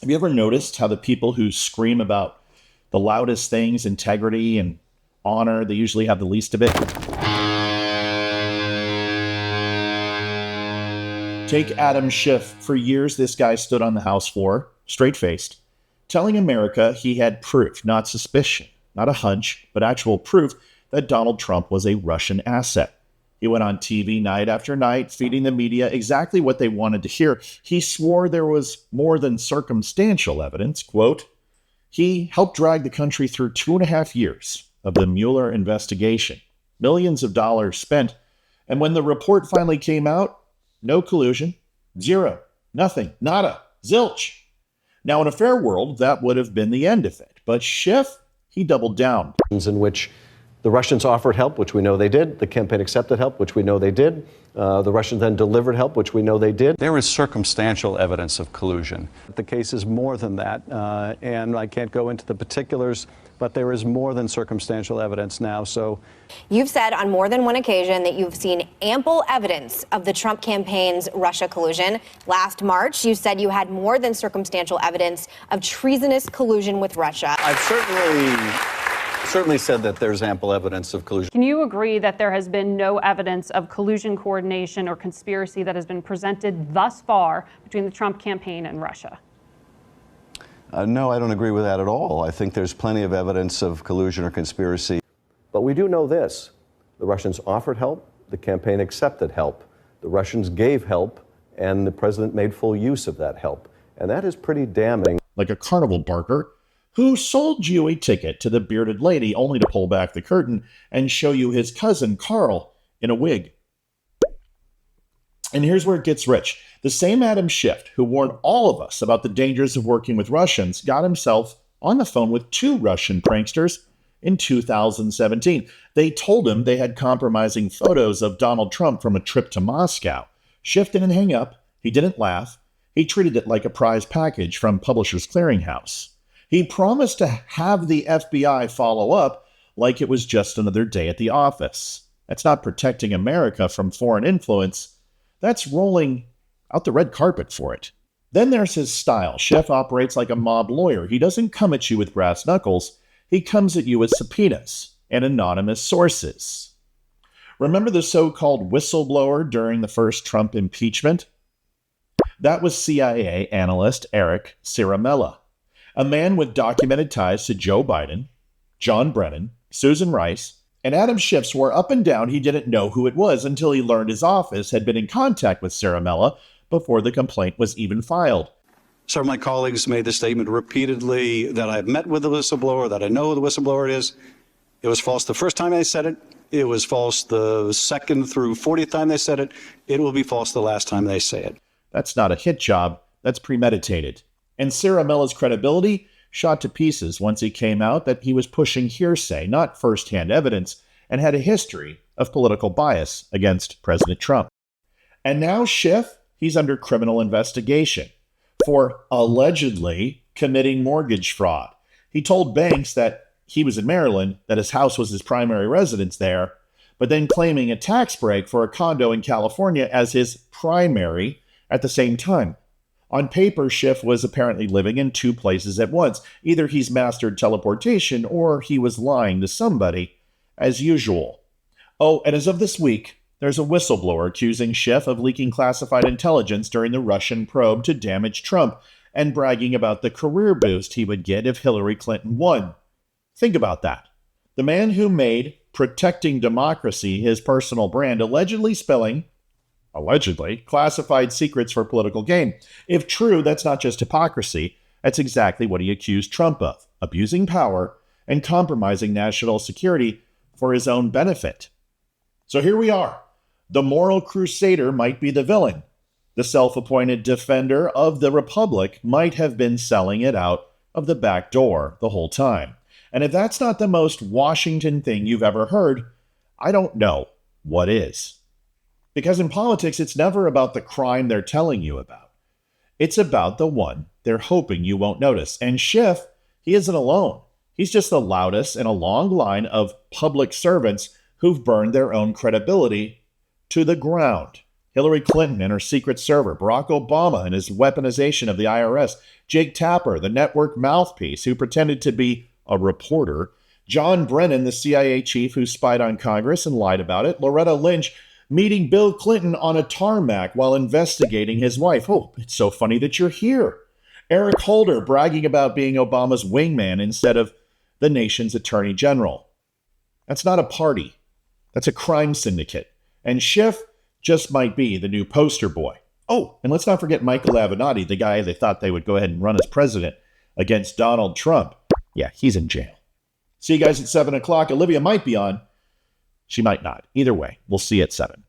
Have you ever noticed how the people who scream about the loudest things, integrity and honor, they usually have the least of it? Take Adam Schiff. For years, this guy stood on the House floor, straight-faced, telling America he had proof, not suspicion, not a hunch, but actual proof that Donald Trump was a Russian asset. He went on TV night after night, feeding the media exactly what they wanted to hear. He swore there was more than circumstantial evidence. Quote, he helped drag the country through 2.5 years of the Mueller investigation, millions of dollars spent. And when the report finally came out, no collusion, zero, nothing, nada, zilch. Now, in a fair world, that would have been the end of it. But Schiff, he doubled down. In which the Russians offered help, which we know they did. The campaign accepted help, which we know they did. The Russians then delivered help, which we know they did. There is circumstantial evidence of collusion. The case is more than that, and I can't go into the particulars, but there is more than circumstantial evidence now. So, you've said on more than one occasion that you've seen ample evidence of the Trump campaign's Russia collusion. Last March, you said you had more than circumstantial evidence of treasonous collusion with Russia. I've certainly said that there's ample evidence of collusion. Can you agree that there has been no evidence of collusion, coordination, or conspiracy that has been presented thus far between the Trump campaign and Russia? No, I don't agree with that at all. I think there's plenty of evidence of collusion or conspiracy. But we do know this. The Russians offered help. The campaign accepted help. The Russians gave help, and the president made full use of that help. And that is pretty damning. Like a carnival barker who sold you a ticket to the bearded lady only to pull back the curtain and show you his cousin Carl in a wig. And here's where it gets rich. The same Adam Schiff who warned all of us about the dangers of working with Russians got himself on the phone with 2 Russian pranksters in 2017. They told him they had compromising photos of Donald Trump from a trip to Moscow. Schiff didn't hang up. He didn't laugh. He treated it like a prize package from Publishers Clearinghouse. He promised to have the FBI follow up like it was just another day at the office. That's not protecting America from foreign influence. That's rolling out the red carpet for it. Then there's his style. Schiff operates like a mob lawyer. He doesn't come at you with brass knuckles. He comes at you with subpoenas and anonymous sources. Remember the so-called whistleblower during the first Trump impeachment? That was CIA analyst Eric Ciaramella, a man with documented ties to Joe Biden, John Brennan, Susan Rice, and Adam Schiff swore up and down he didn't know who it was until he learned his office had been in contact with Ciaramella before the complaint was even filed. Some of my colleagues made the statement repeatedly that I've met with the whistleblower, that I know who the whistleblower is. It was false the first time I said it. It was false the second through 40th time they said it. It will be false the last time they say it. That's not a hit job. That's premeditated. And Ciaramella's credibility shot to pieces once he came out that he was pushing hearsay, not firsthand evidence, and had a history of political bias against President Trump. And now Schiff, he's under criminal investigation for allegedly committing mortgage fraud. He told banks that he was in Maryland, that his house was his primary residence there, but then claiming a tax break for a condo in California as his primary at the same time. On paper, Schiff was apparently living in 2 places at once. Either he's mastered teleportation or he was lying to somebody, as usual. Oh, and as of this week, there's a whistleblower accusing Schiff of leaking classified intelligence during the Russian probe to damage Trump and bragging about the career boost he would get if Hillary Clinton won. Think about that. The man who made protecting democracy his personal brand allegedly spilling classified secrets for political gain. If true, that's not just hypocrisy. That's exactly what he accused Trump of, abusing power and compromising national security for his own benefit. So here we are. The moral crusader might be the villain. The self-appointed defender of the republic might have been selling it out of the back door the whole time. And if that's not the most Washington thing you've ever heard, I don't know what is. Because in politics, it's never about the crime they're telling you about. It's about the one they're hoping you won't notice. And Schiff, he isn't alone. He's just the loudest in a long line of public servants who've burned their own credibility to the ground. Hillary Clinton and her secret server, Barack Obama and his weaponization of the IRS, Jake Tapper, the network mouthpiece who pretended to be a reporter, John Brennan, the CIA chief who spied on Congress and lied about it, Loretta Lynch meeting Bill Clinton on a tarmac while investigating his wife. Oh, it's so funny that you're here. Eric Holder bragging about being Obama's wingman instead of the nation's attorney general. That's not a party. That's a crime syndicate. And Schiff just might be the new poster boy. Oh, and let's not forget Michael Avenatti, the guy they thought they would go ahead and run as president against Donald Trump. Yeah, he's in jail. See you guys at 7 o'clock. Olivia might be on. She might not. Either way, we'll see you at 7.